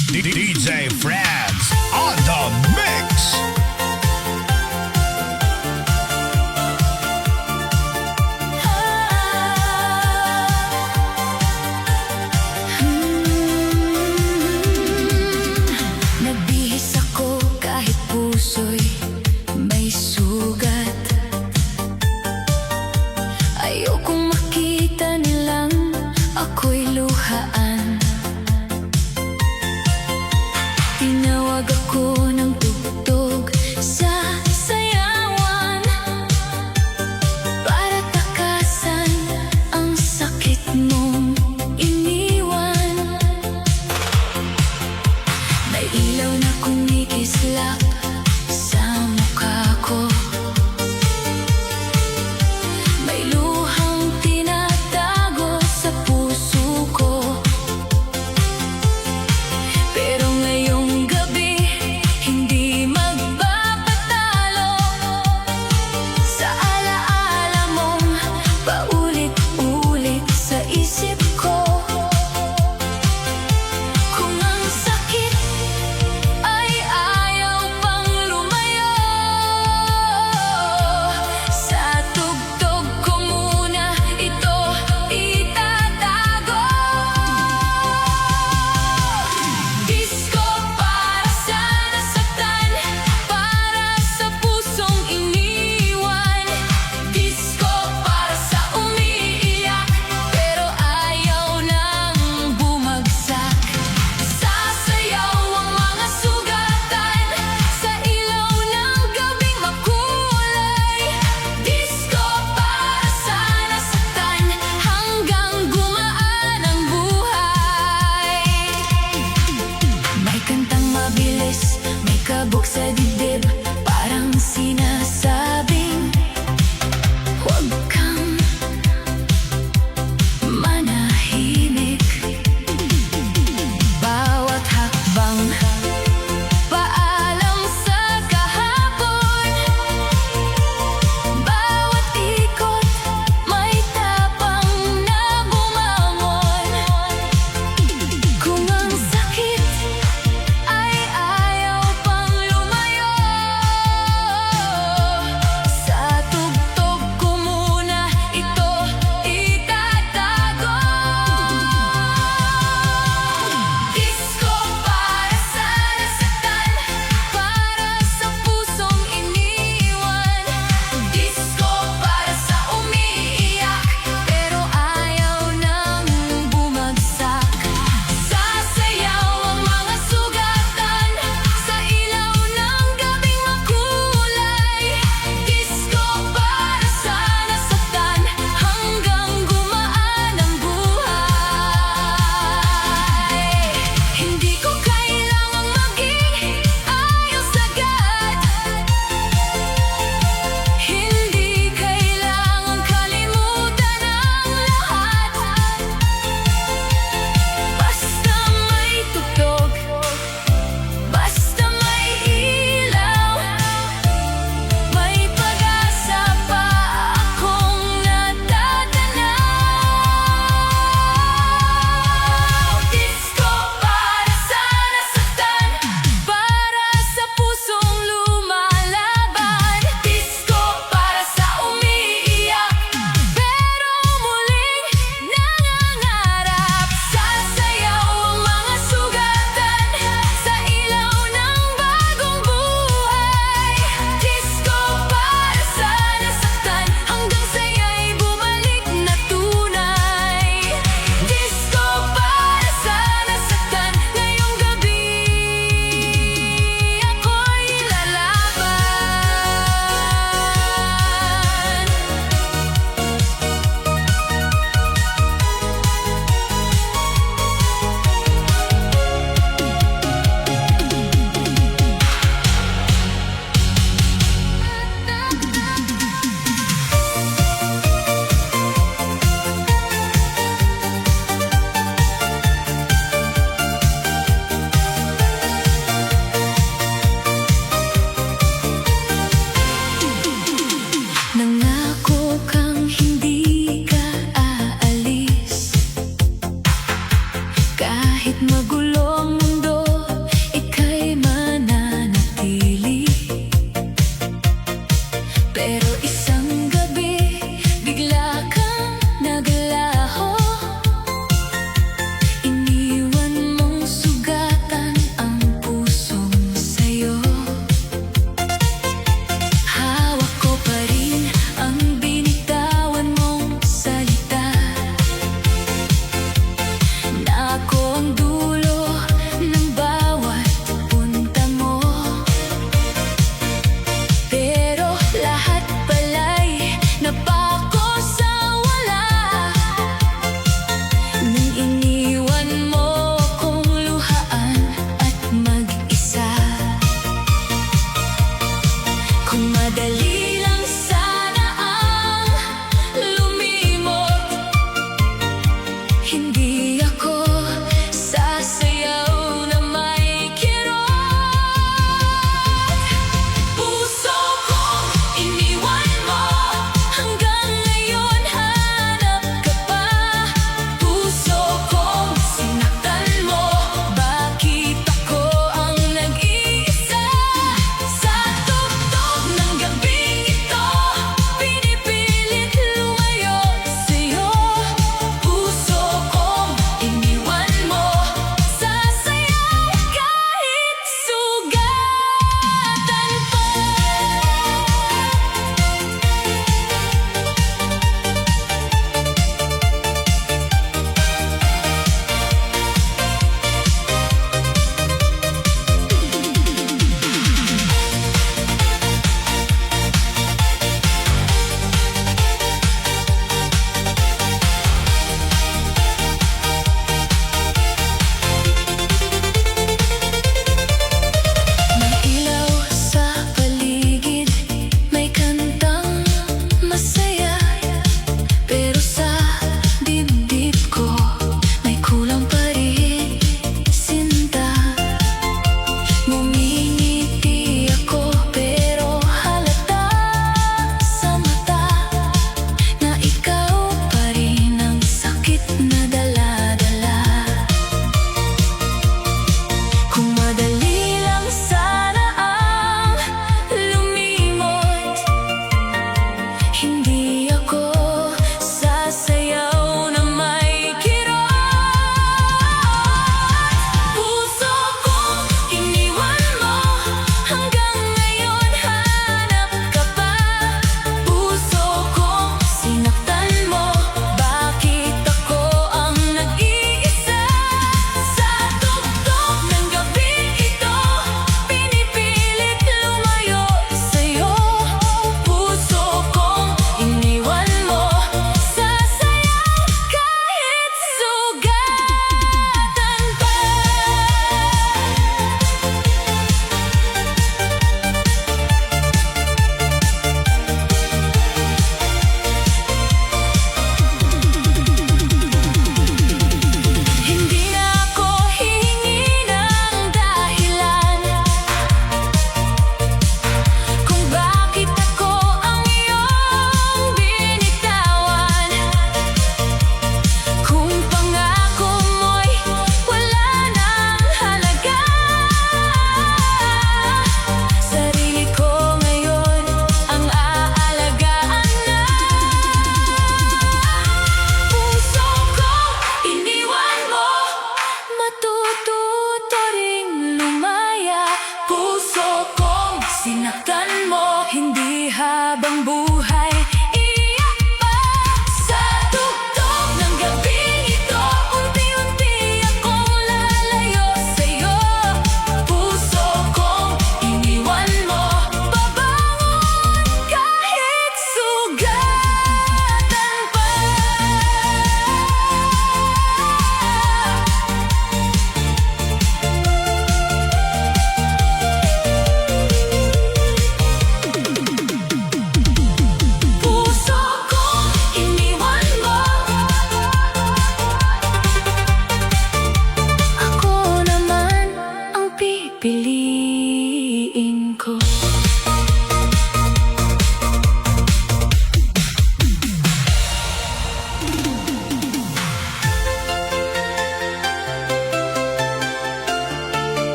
DJ France on the mix. Nagbihis ako kahit puso'y may sugat. Ayokong makita nilang ako'y luhaan. Tinawag ako ng tugtog sa sayawan para takasan ang sakit mong iniwan. May ilaw na kumikislap sa mukha ko. May luhang tinatago sa puso ko. Pero ngayong gabi, hindi magpapatalo sa alaala mong paulit-ulit sa isip ko. Kung ang sakit ay ayaw pang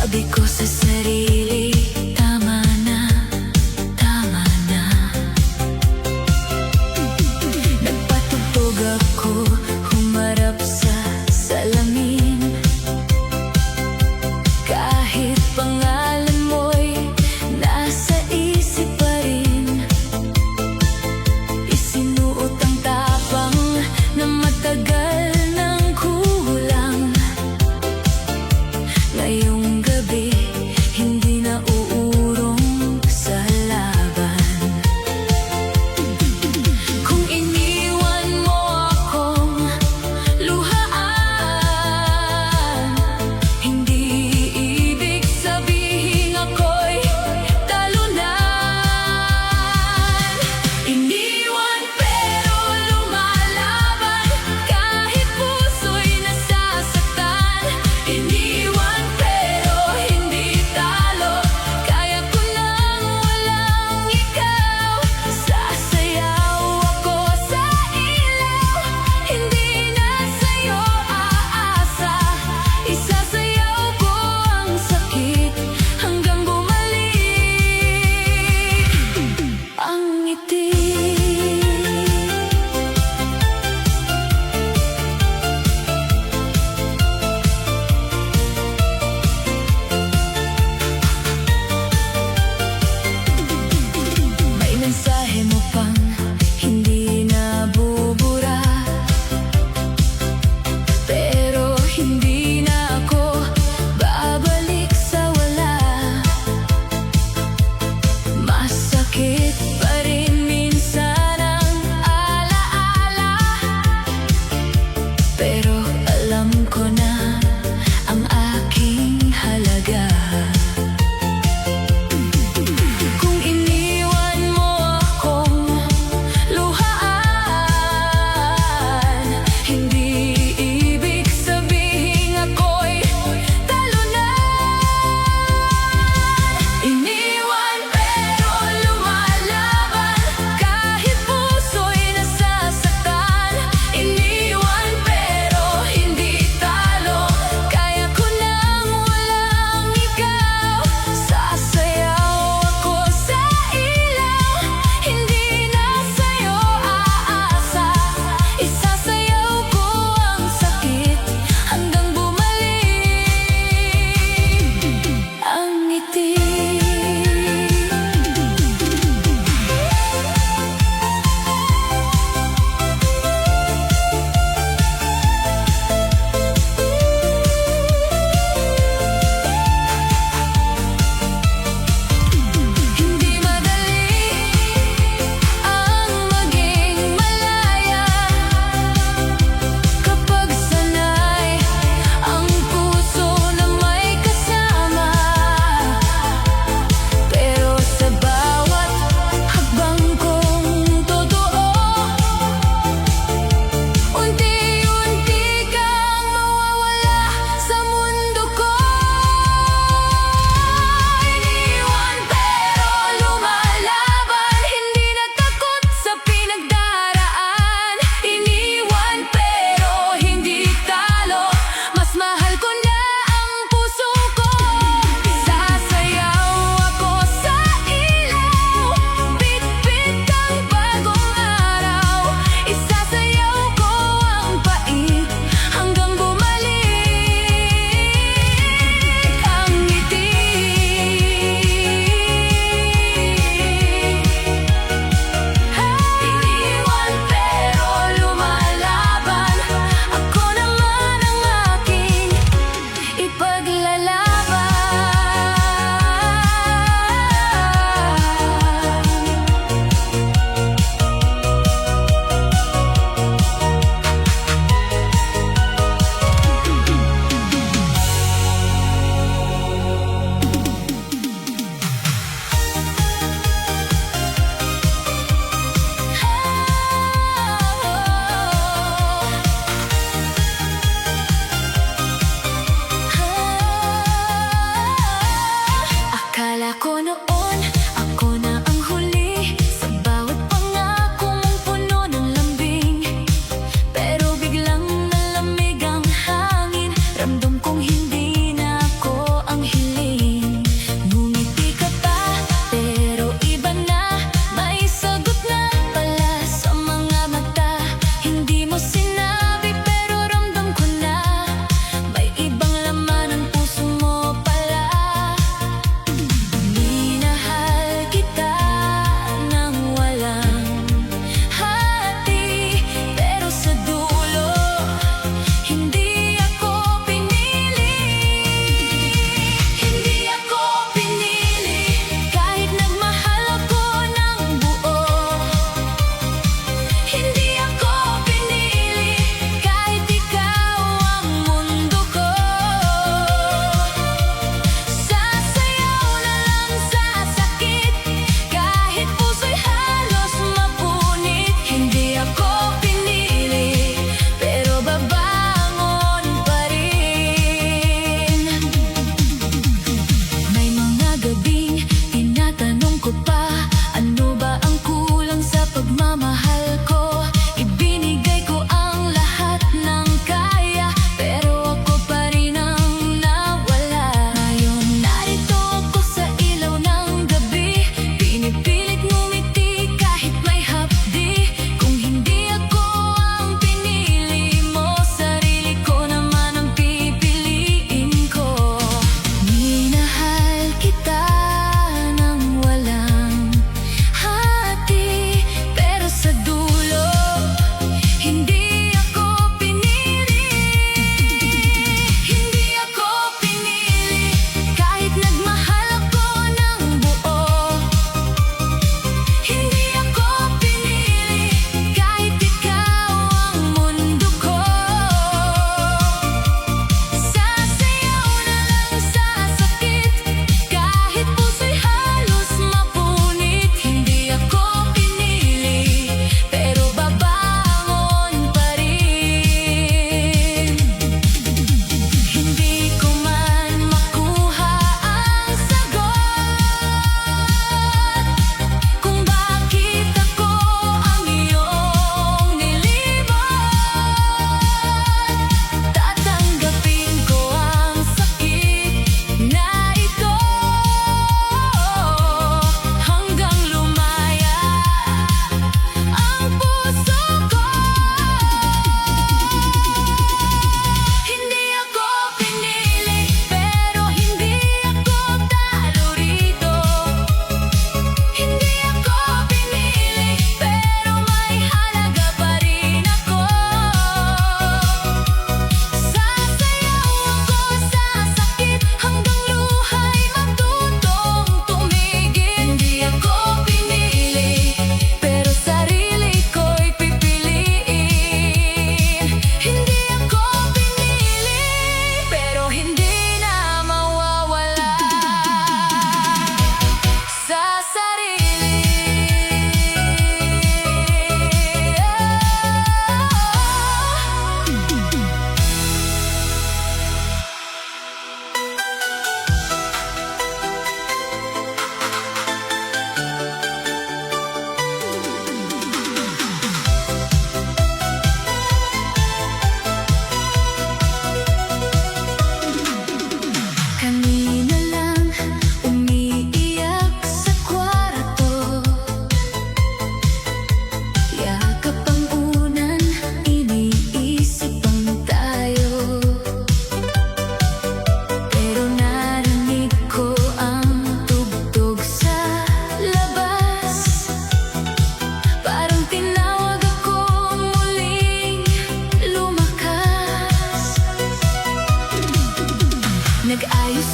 Sabi ko sa sarili, tama na, tama na. Nagpatugtog ako, humarap sa salamin. Kahit pangalan mo'y nasa isip pa rin. Isinuot ang tapang na matagal nang kulang. Ngayong gabi, hindi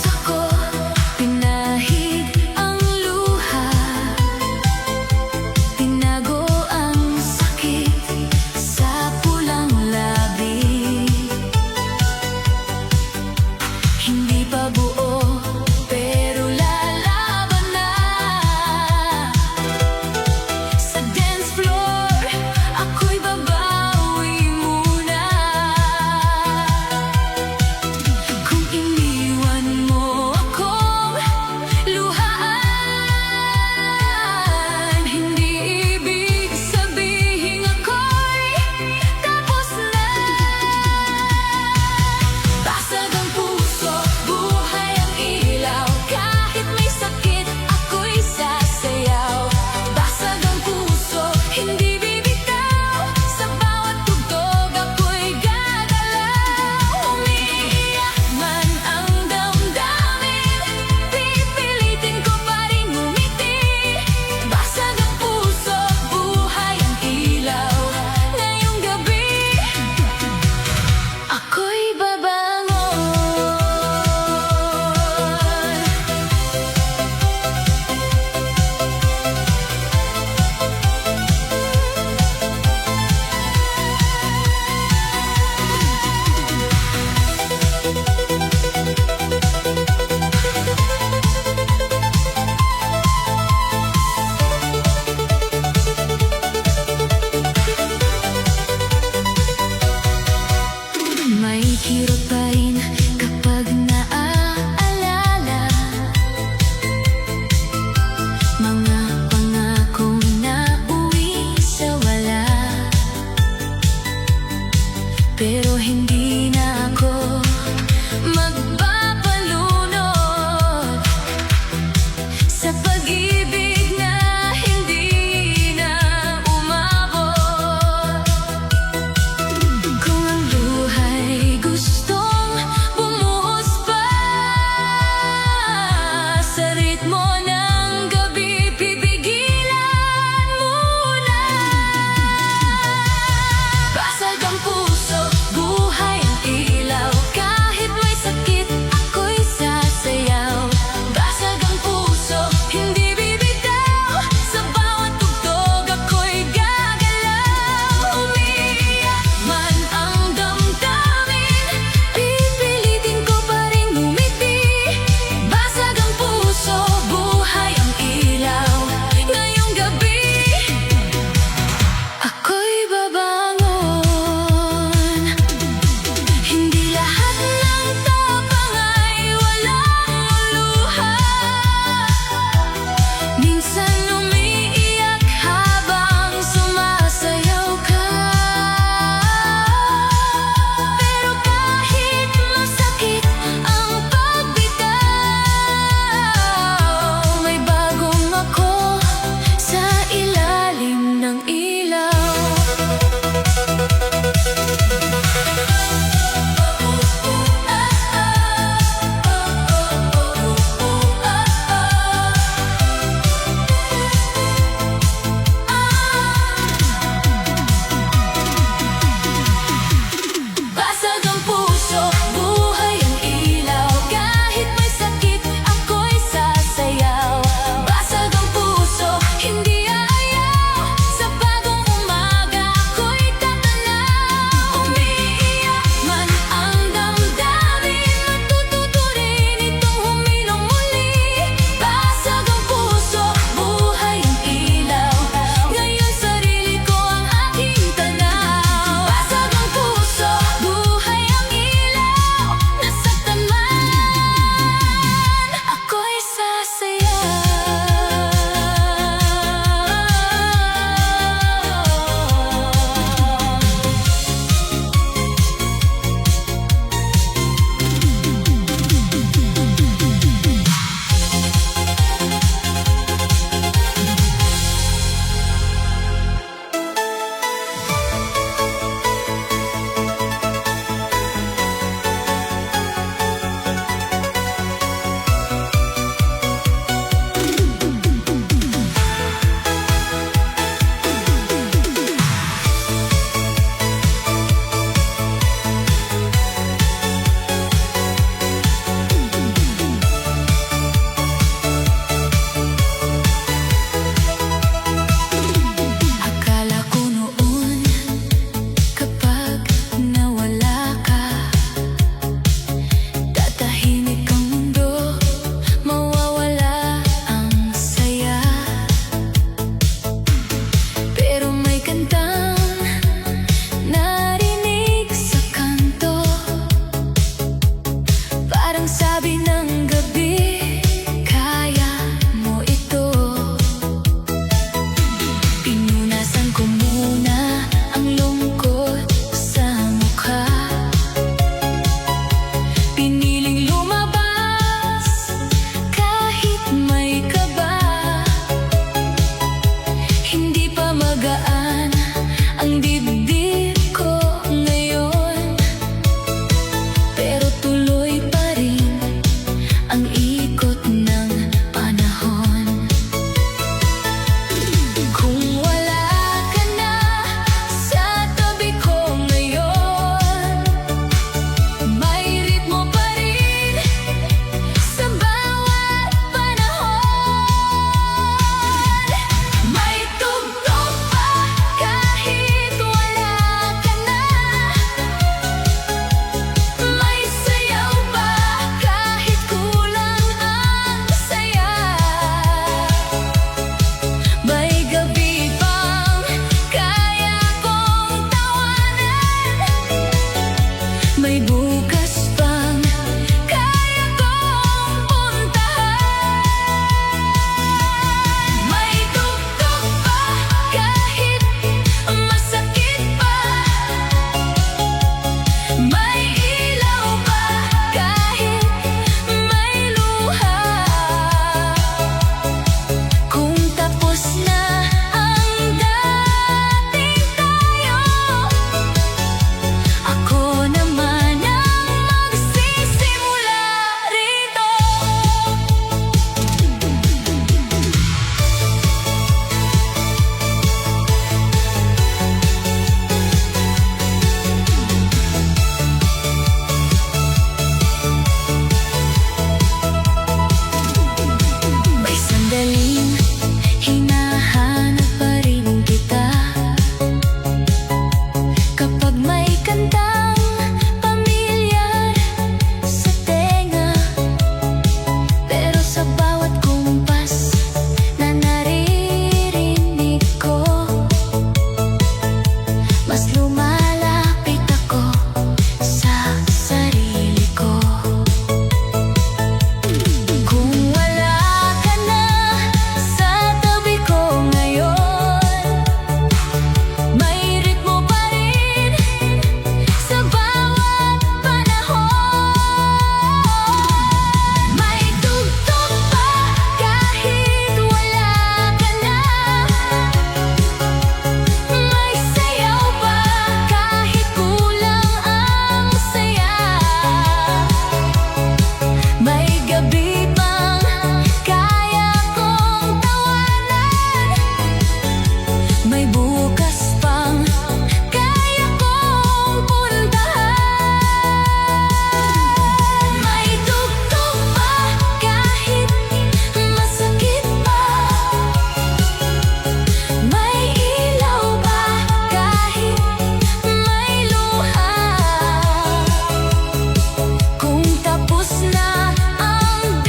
ako, pinahid ang luha, tinago ang sakit sa pulang labi. Hindi pa buo, pero lalaban na. Sa dance floor, ako'y babawi muna. Kung iniwan mo akong luhaan, hindi ibig sabihin ako'y tapos na. Basag ang puso, buhay gabi pang kaya kong tawanan. May bukas pang kaya kong puntahan. May tugtog pa kahit masakit pa. May ilaw pa kahit may luha. Kung tapos na ang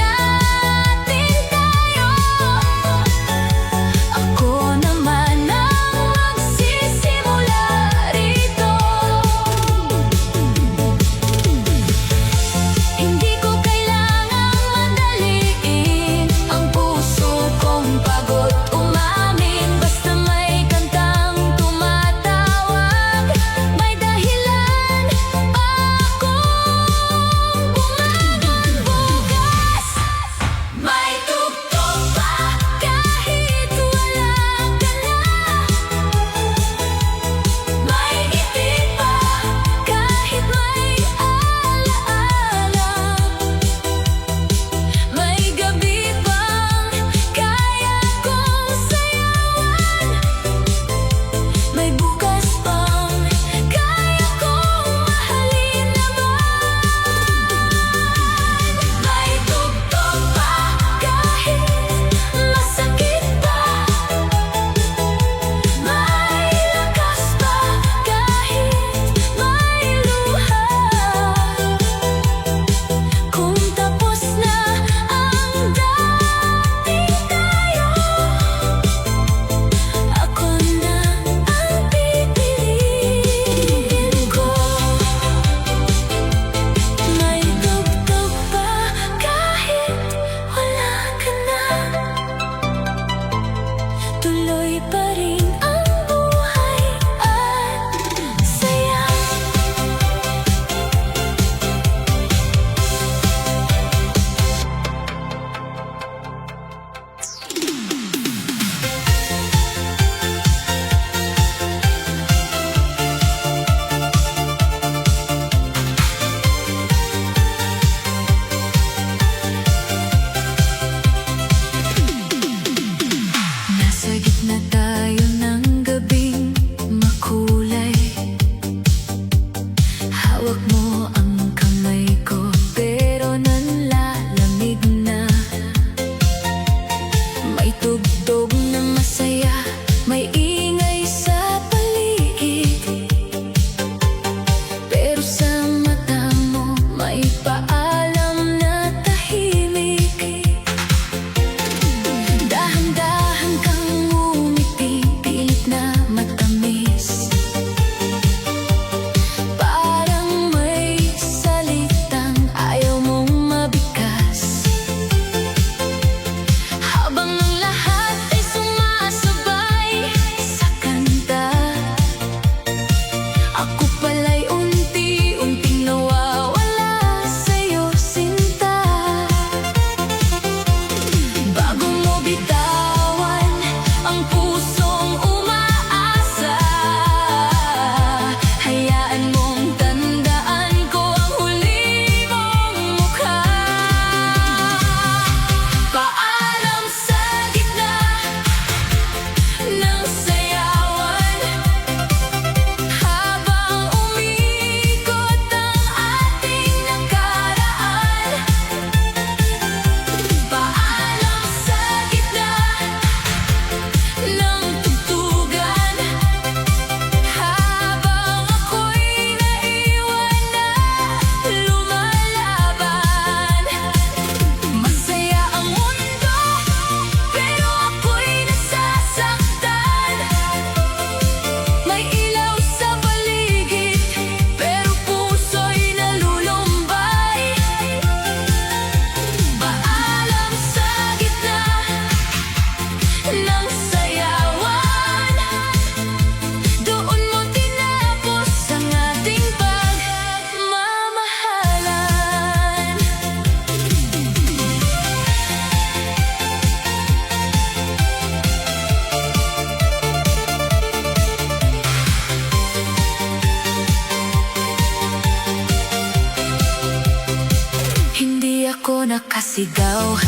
nakasigaw,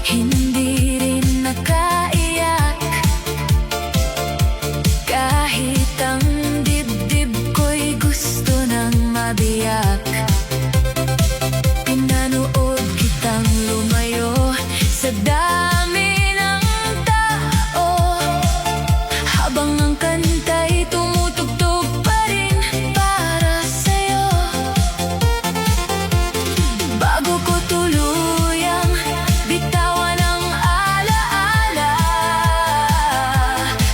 hindi rin nakaiyak. Kahit ang dibdib ko'y gusto nang mabiyak. Pinanood kitang lumayo sa dami ng tao, habang ang kanta'y tumutugtog pa rin para sa'yo. Bago ko tuluyang bitawan ang alaala,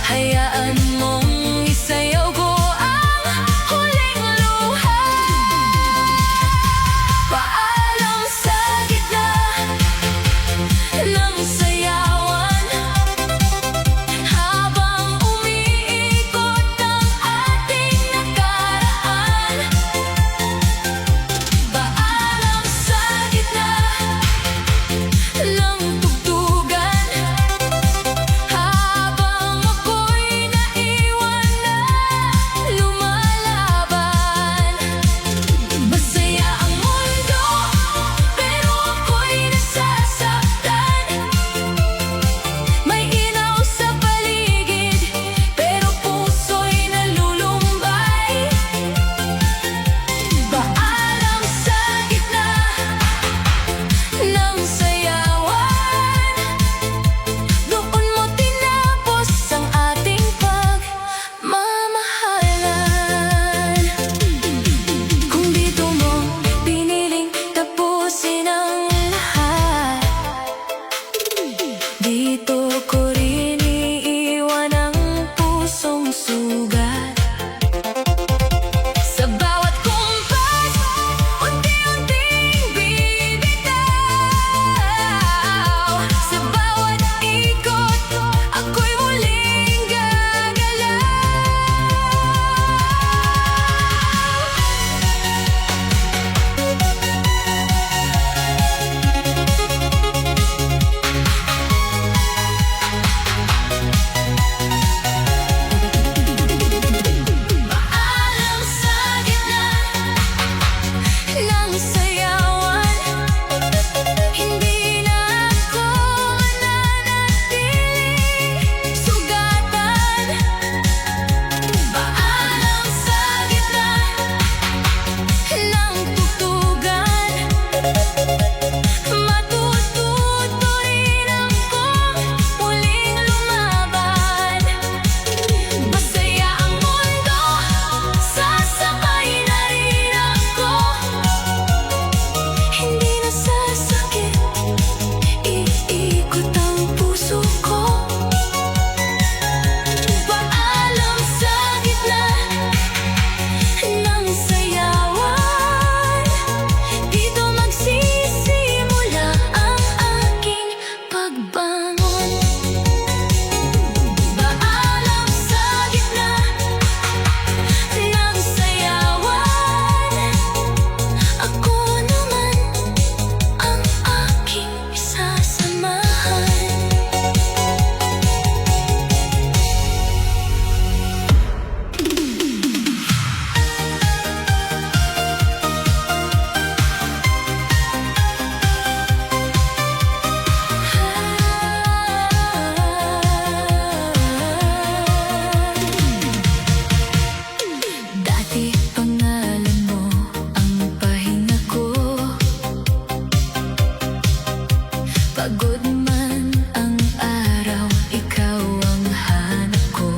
hayaan mong isayaw ko ang huling luha. Paalam sa gitna ng sayawan, habang umiikot ang ating nakaraan. Paalam sa gitna ng tugtugan, habang ako'y naiwan na lumalaban. Masaya ang mundo, pero ako'y nasasaktan. May inaw sa paligid, pero puso'y nalulumbay. Paalam sa gitna ng sayawan, doon mo tinapos ang ating pagmamahalan. Kung dito mo piniling tapusin ang lahat, dito ko rin iiwan ang pusong sugat. Sa bawat kumpas, unti-unting bibitaw. Sa bawat ikot, ako'y muling gagalaw. Paalam sa gitna ng sayawan, hindi na ako mananatiling sugatan. Paalam sa gitna ng tugtugan, matututo rin akong muling lumaban. Masaya ang mundo, sasakay na rin ako. Hindi nasasakit, iikot ang puso ko. Paalam sa gitna ng sayawan, dito magsisimula ang aking pagbangon. Paalam sa gitna ng sayawan, ako naman ang aking isasamahan. Dati pangalan mo ang pahinga ko, pagod man ang araw, ikaw ang hanap ko.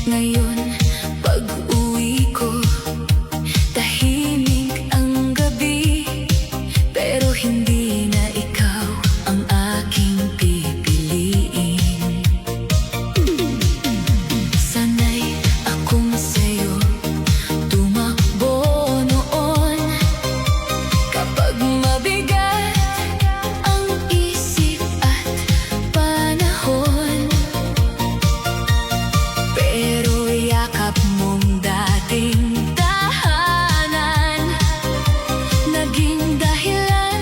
Ngayon, pag-uwi ko, tahimik ang gabi, pero hindi na ikaw ang aking pipiliin. Sanay akong sa'yo tumakbo noon, kapag mabigat ang isip at panahon. Pero yakap mong dating tahanan, naging dahilan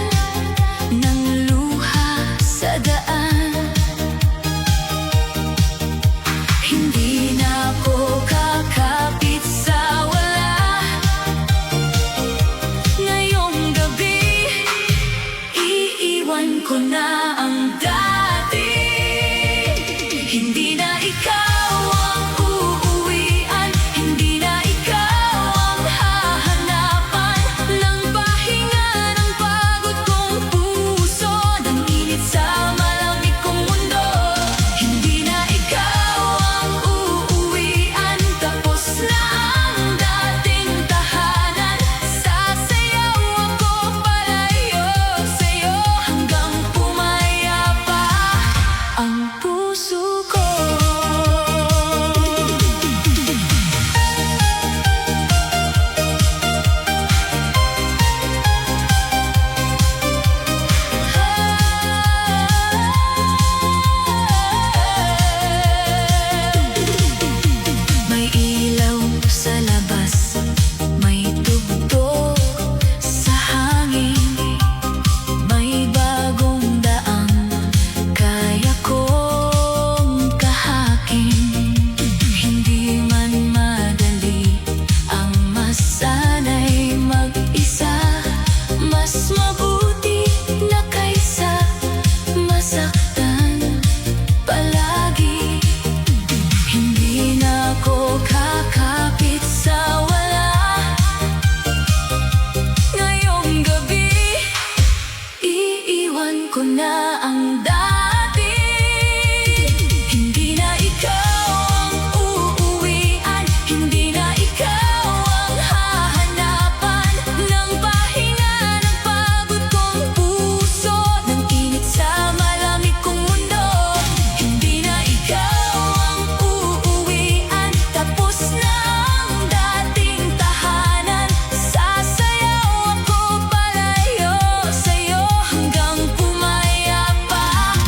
Iniwan ko na ang dati. Hindi na ikaw ang uuwian, hindi na ikaw ang hahanapan ng pahinga ng pagod kong puso, ng init sa malamig kong mundo. Hindi na ikaw ang uuwian, tapos na ang dating tahanan. Sasayaw ako palayo sa'yo hanggang pumayapa.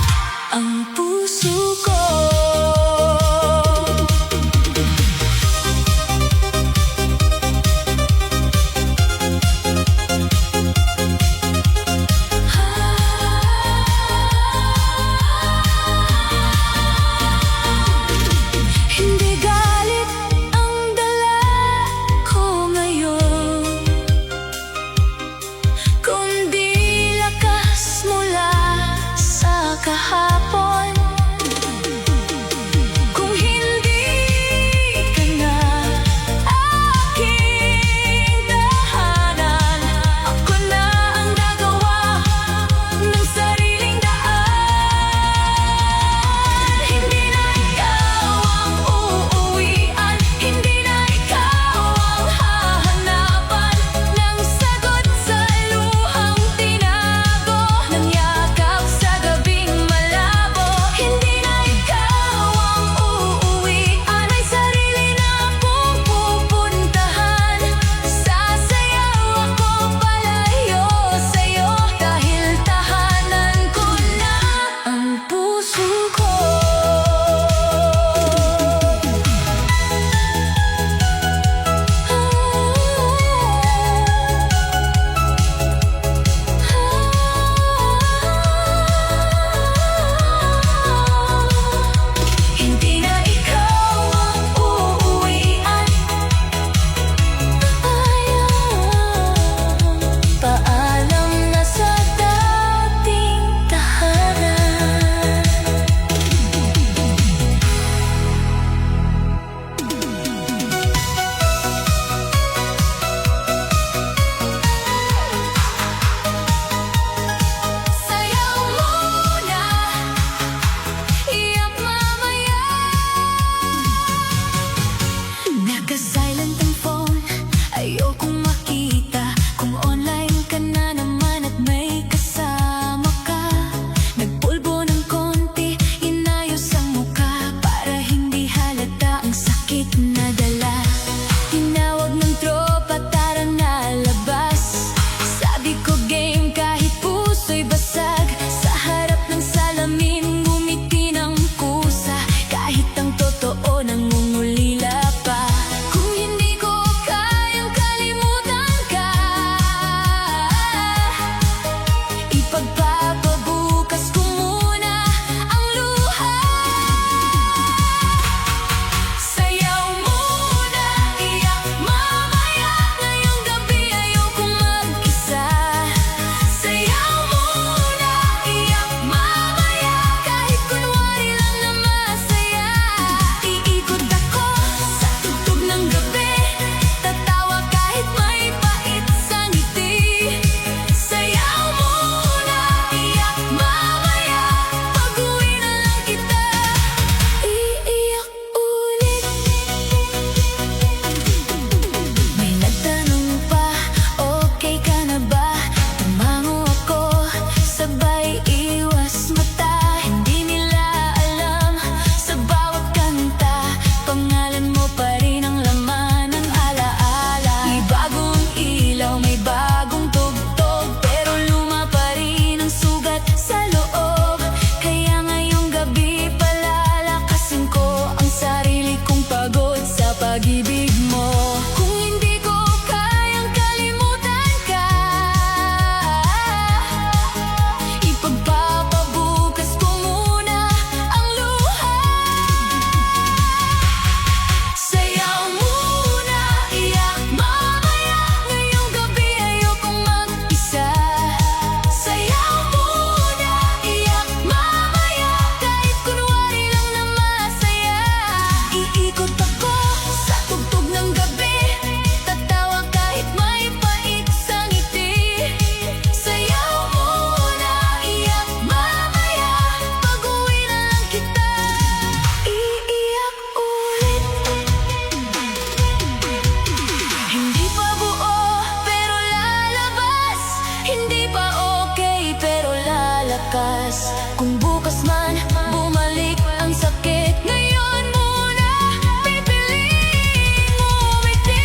lakas. Kung bukas man bumalik ang sakit, ngayon muna pipiliing umiti.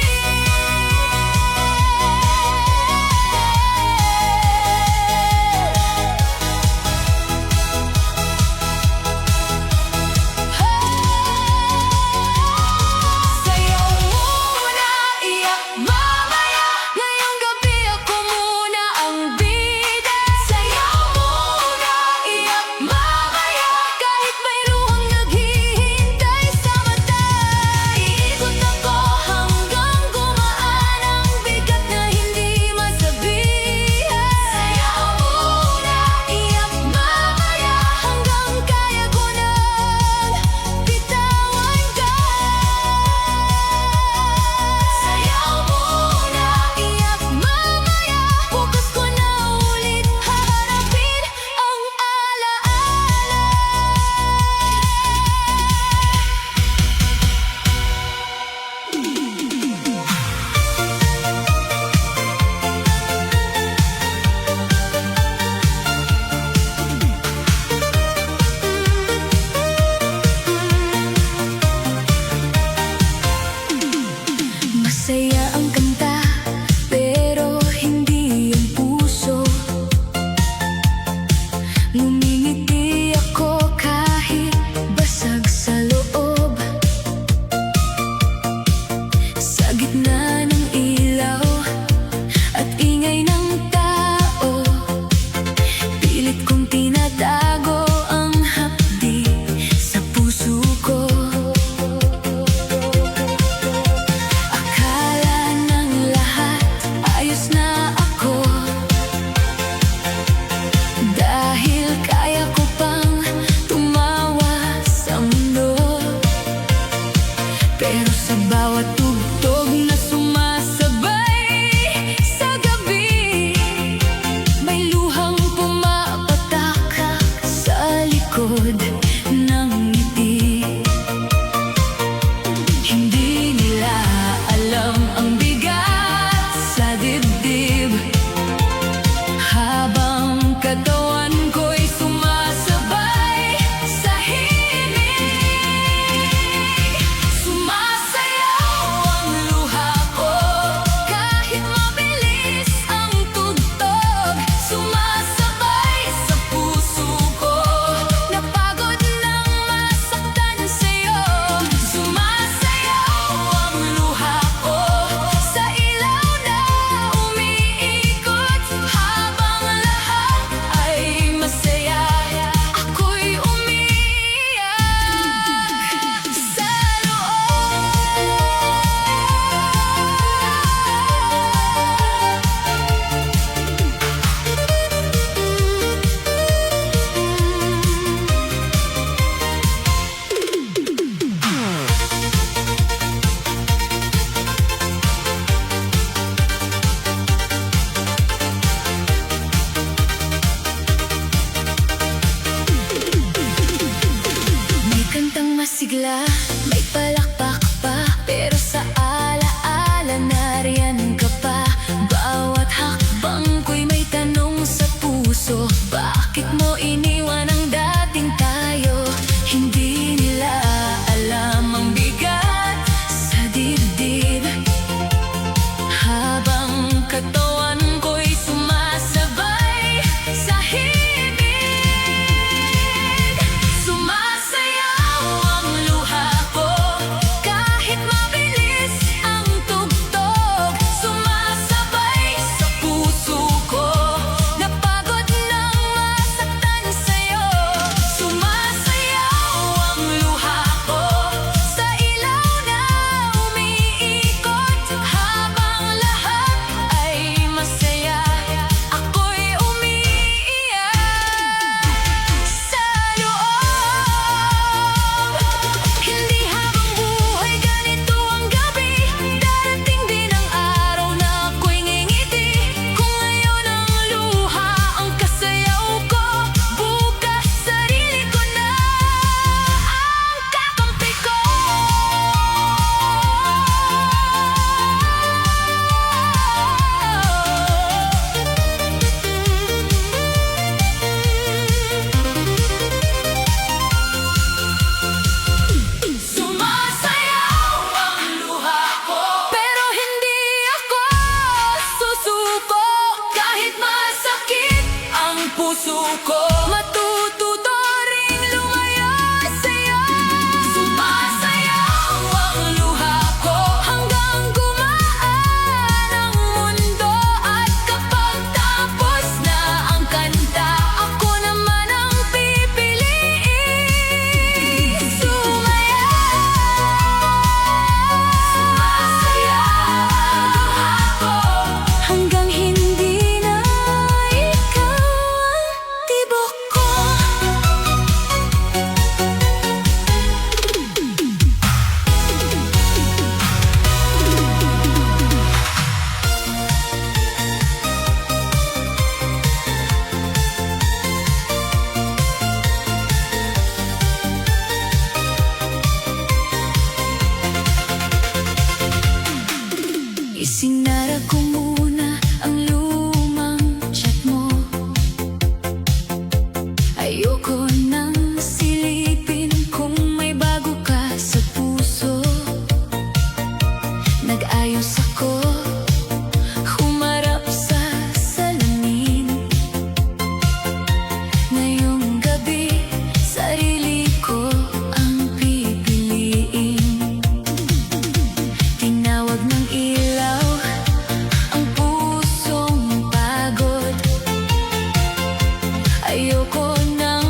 Sayaw muna, iyak mamaya. Ngayong gabi ako muna ang bida. Sayaw muna, iyak mamaya. Kahit may luhang naghihintay sa mata. Iikot ako hanggang gumaan ang bigat na hindi masabihan. Sayaw muna, iyak mamaya. Hanggang kaya ko nang bitawan ka. Sayaw muna, iyak mamaya. Bukas ko na ulit haharapin ang alaala. Masaya ang kanta, pero hindi ang puso. Ngumingiti ako kahit basag sa loob. Sa gitna ng ilaw at ingay ng tao, pilit kong tinatago ang hapdi sa puso ko. Akala ng lahat ayos na ako, dahil kaya ko pang tumawa sa mundo. Pero sa bawat tugtog na sumasabay sa gabi, may luhang pumapatak sa likod ng ngiti. Hindi nila alam ang bigat sa dibdib, habang katawan ko'y sumasabay sa himig. Sumasayaw ang luha ko kahit mabilis ang tugtog. Sumasabay sa puso ko, napagod nang masaktan sa'yo. Sumasayaw ang luha ko sa ilaw na umiikot, habang lahat ay masaya. Ako'y umiiyak sa loob. May kantang masigla, may palakpak pa, pero sa alaala nariyan ka pa. Bawat hakbang ko'y may tanong sa puso, bakit mo iniwan ang dating tayo? Hindi nila alam ang bigat sa dibdib, habang katawan ko'y sumasabay sa himig. Sumasayaw ang luha ko kahit mabilis ang tugtog. Sumasabay sa puso ko, napagod nang masaktan sa'yo. puso ko. Matututo ring lumaya sa'yo. Sumasayaw ang luha ko hanggang gumaan ang mundo. At kapag tapos na ang kanta, ako naman ang pipiliin. Hanggang hindi na ikaw ang tibok ko. Isinara ko muna ang lumang chat mo. Ayoko nang silipin kung may bago ka sa puso. Nag-ayos ako, humarap sa salamin. Ngayong gabi, sarili ko ang pipiliin. Tinawag ng ilaw ang pusong pagod. Ayoko nang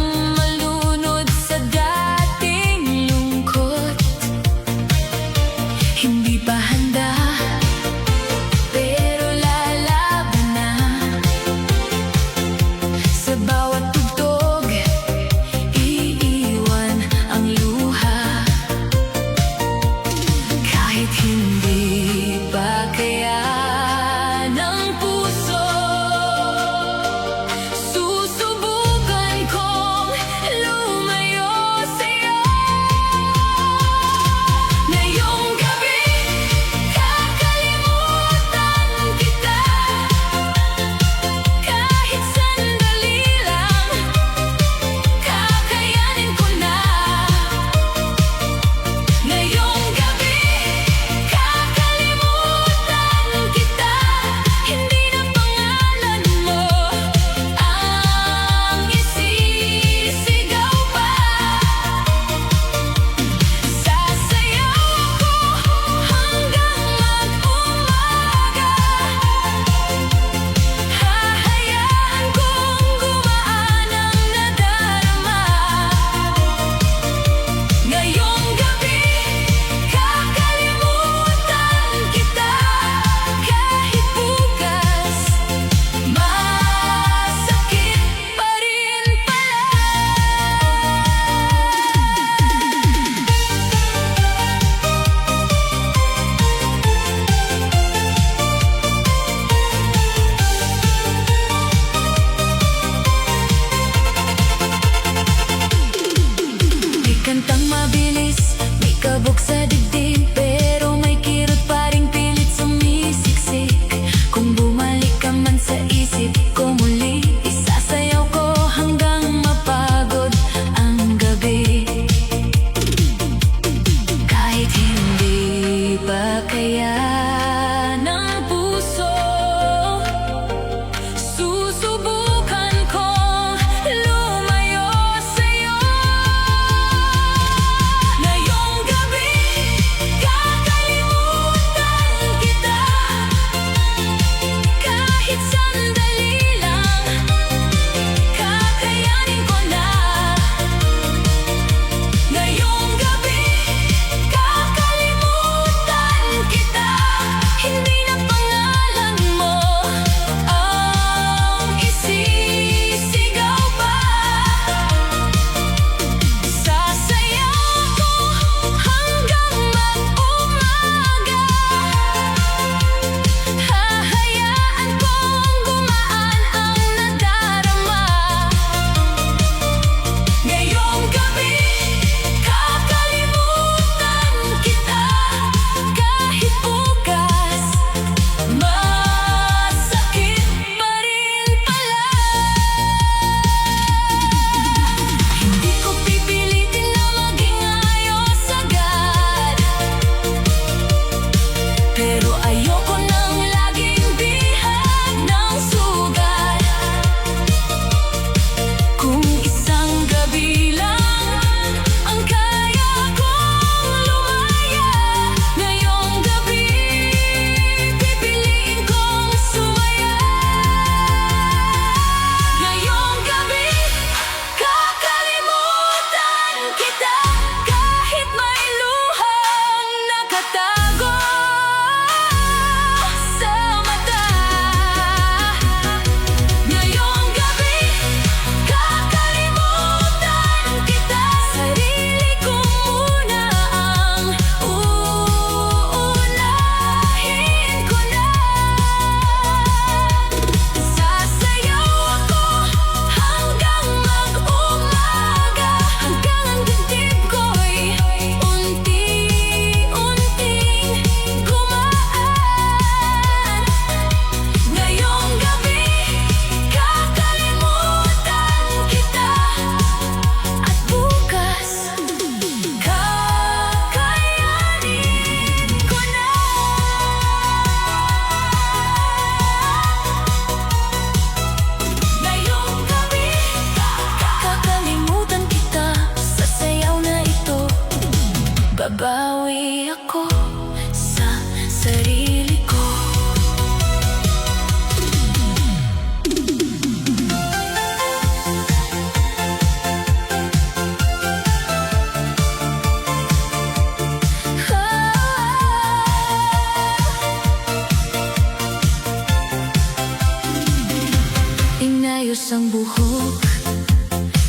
buhok,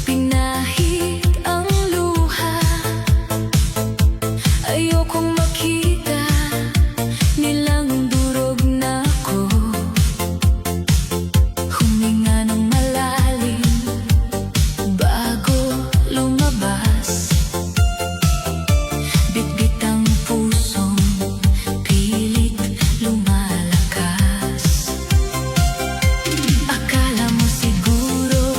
pinahid ang luha. Ayokong makita nilang durog na ako. Huminga ng malalim bago lumabas. Bitbit ang pusong pilit lumalakas. Akala mo siguro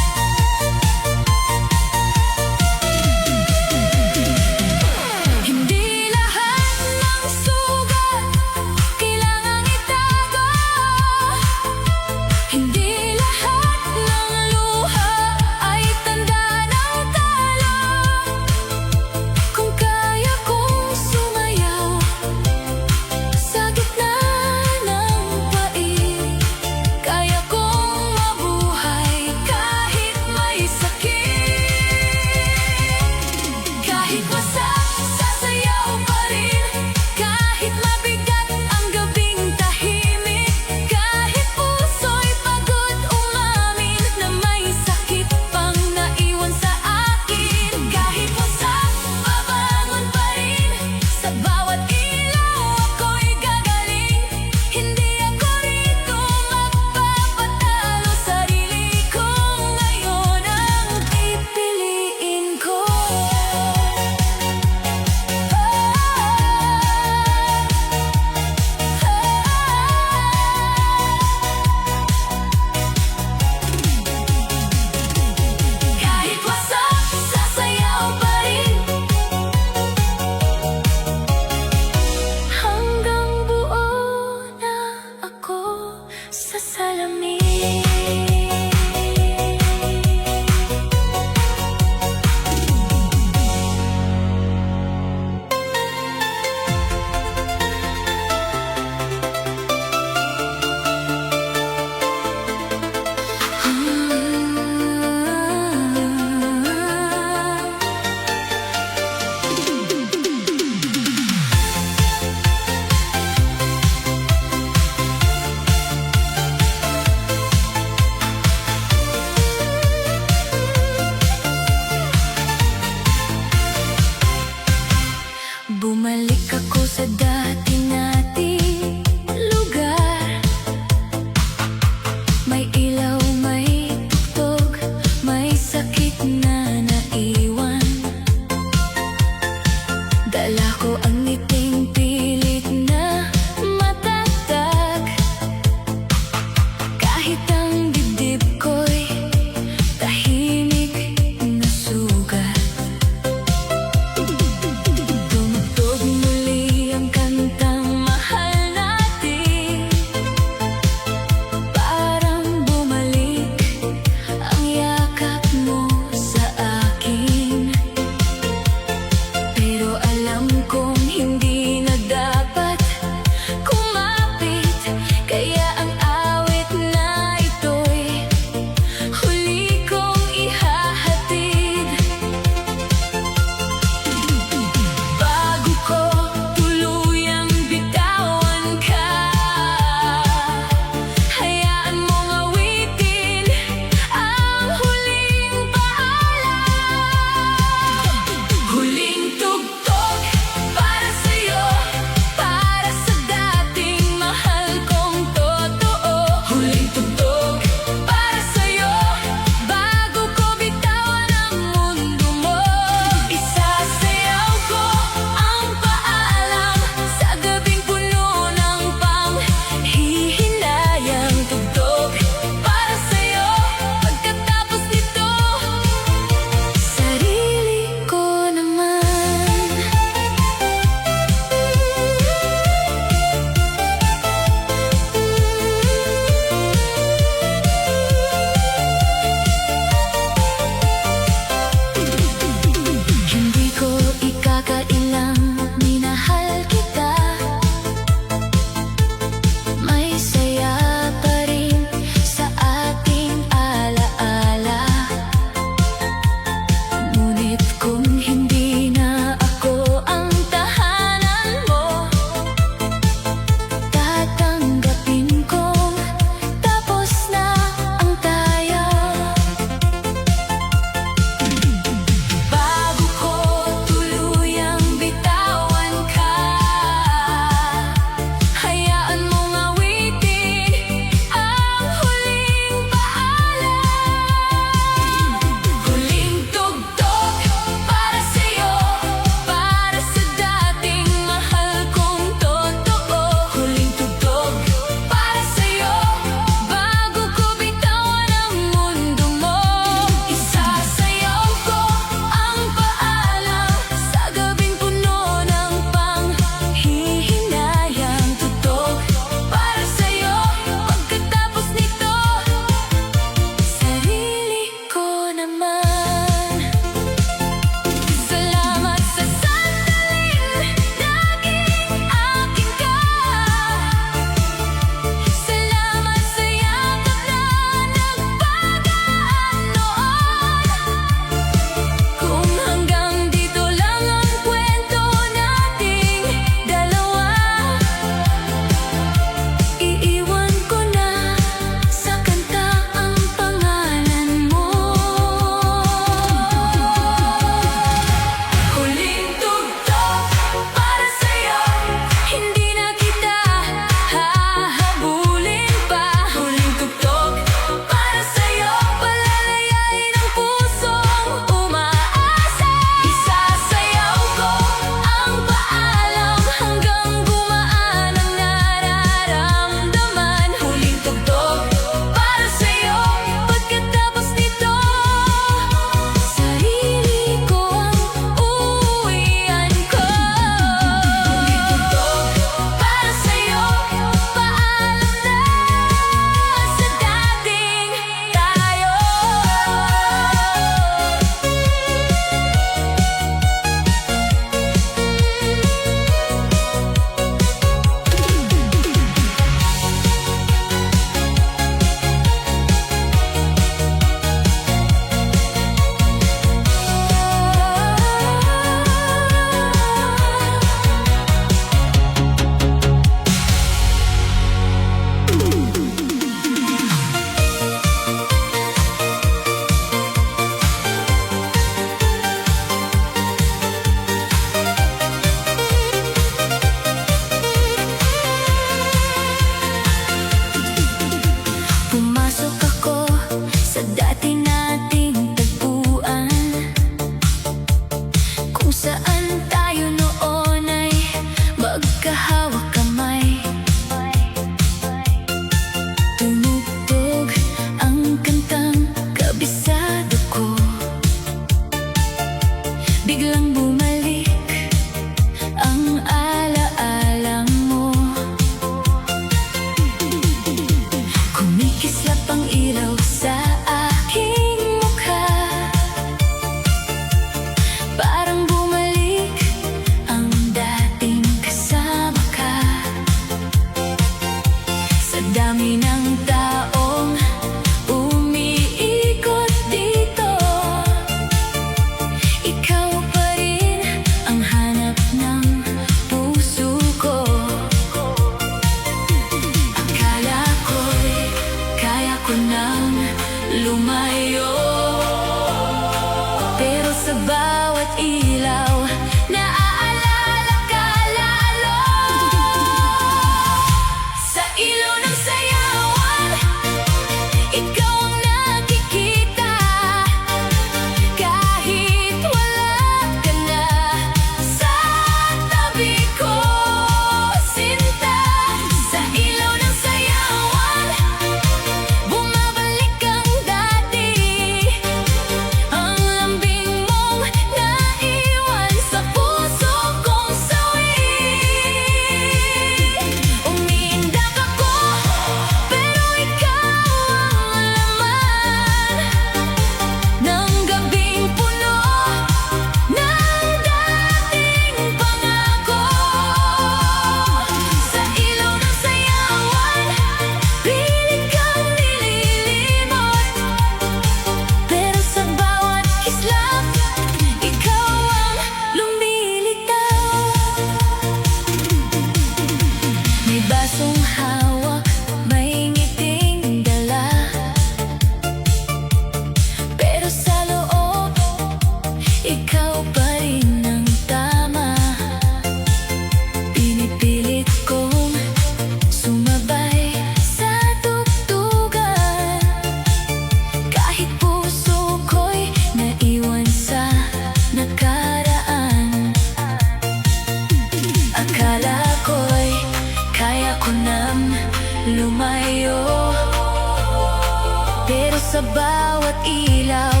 sa bawat ilaw,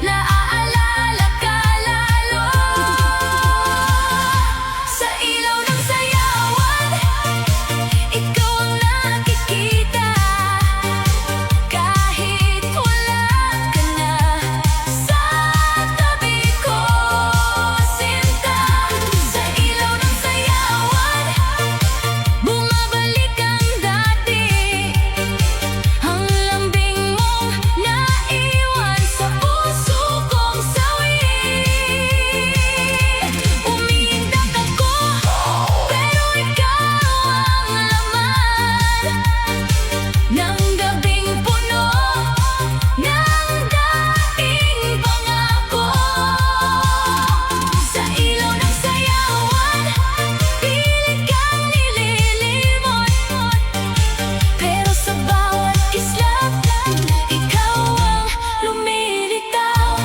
naaalala ka lalo. Sa ilaw ng sayawan, ikaw ang nakikita. Kahit wala ka na sa tabi ko, sinta. Sa ilaw ng sayawan, bumabalik ang dati. Ang lambing mong naiwan sa puso kong sawi. Umiindak ako, pero ikaw ang laman ng gabing puno ng daing pangako. Sa ilaw ng sayawan, pilit kang nililimot, pero sa bawat kislap, ikaw ang lumilitaw.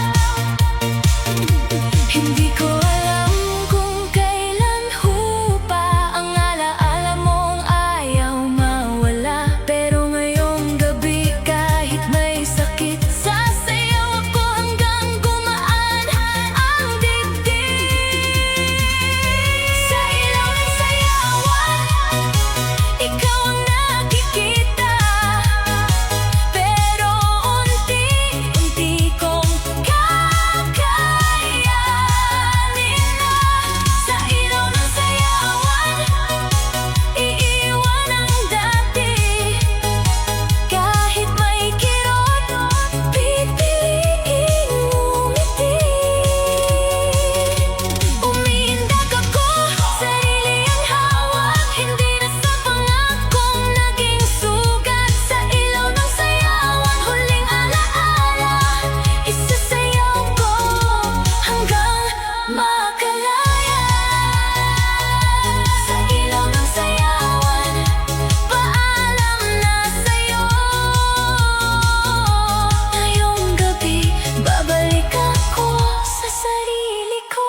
Hindi ko alam kung kailan hupa ang alaala mong ayaw mawala. Pero ngayong gabi, kahit may sakit, sasayaw ako hanggang gumaan ang dibdib. Sa ilaw ng sayawan, ikaw ang nakikita. Pero unti-unti kong kakayanin na. Sa ilaw ng sayawan, iiwan ang dati. Kahit may kirot, pipiliing ngumiti. Umiindak ako, sarili ang hawak, hindi na sa pangakong naging sugat. Sa ilaw ng sayawan, huling alaala, isasayaw ko hanggang makalaya. Sa ilaw ng sayawan, paalam na sa'yo. Ngayong gabi, babalik ako sa sarili ko.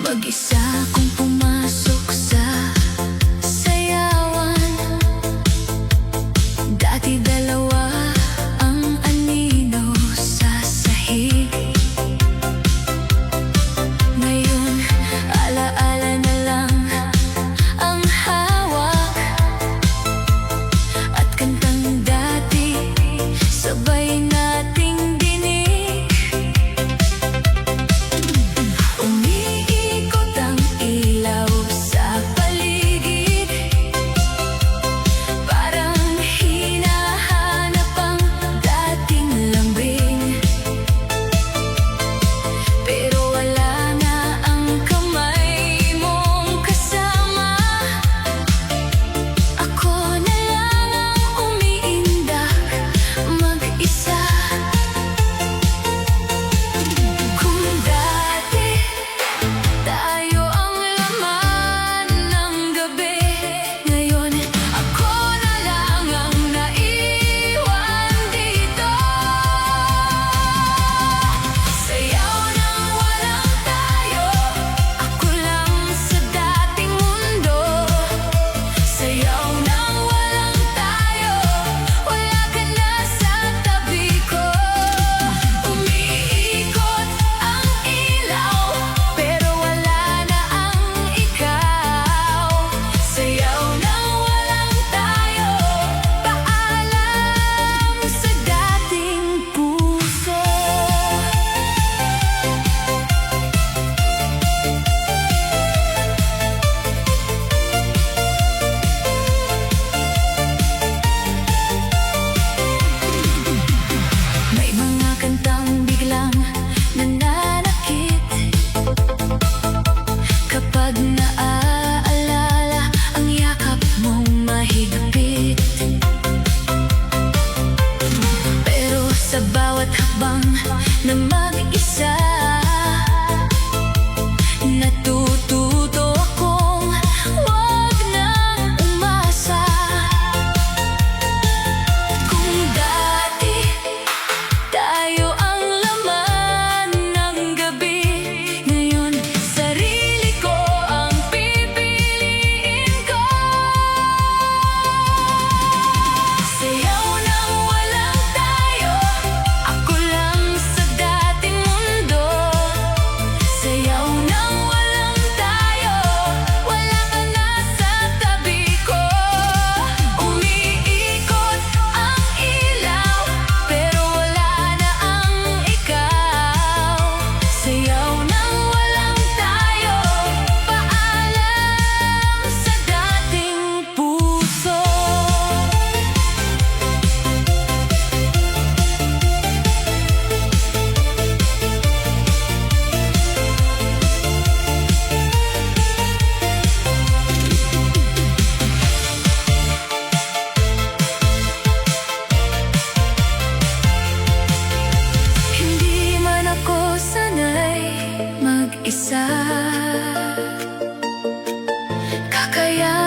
Mag-isa kong pumasok sa sayawan. Dati dalawa ang anino sa sahig. Ngayon, alaala na lang ang hawak. At kantang dati, sabay nating dinig. Umiikot ang ilaw sa paligid, parang hinahanap ang dating lambing. Pero wala na ang kamay mong kasama. Ako na lang ang umiindak mag-isa. Kung dati tayo ang laman ng gabi, ngayon ako na lang ang naiwan dito. Sayaw nang walang tayo, ako lang sa dating mundo. Sayaw nang walang tayo, wala ka na sa tabi ko. Umiikot ang ilaw, pero wala na ang ikaw. Sayaw nang walang tayo, paalam sa dating puso. May mga kantang biglang nananakit kapag naaalala ang yakap mong mahigpit. Kaya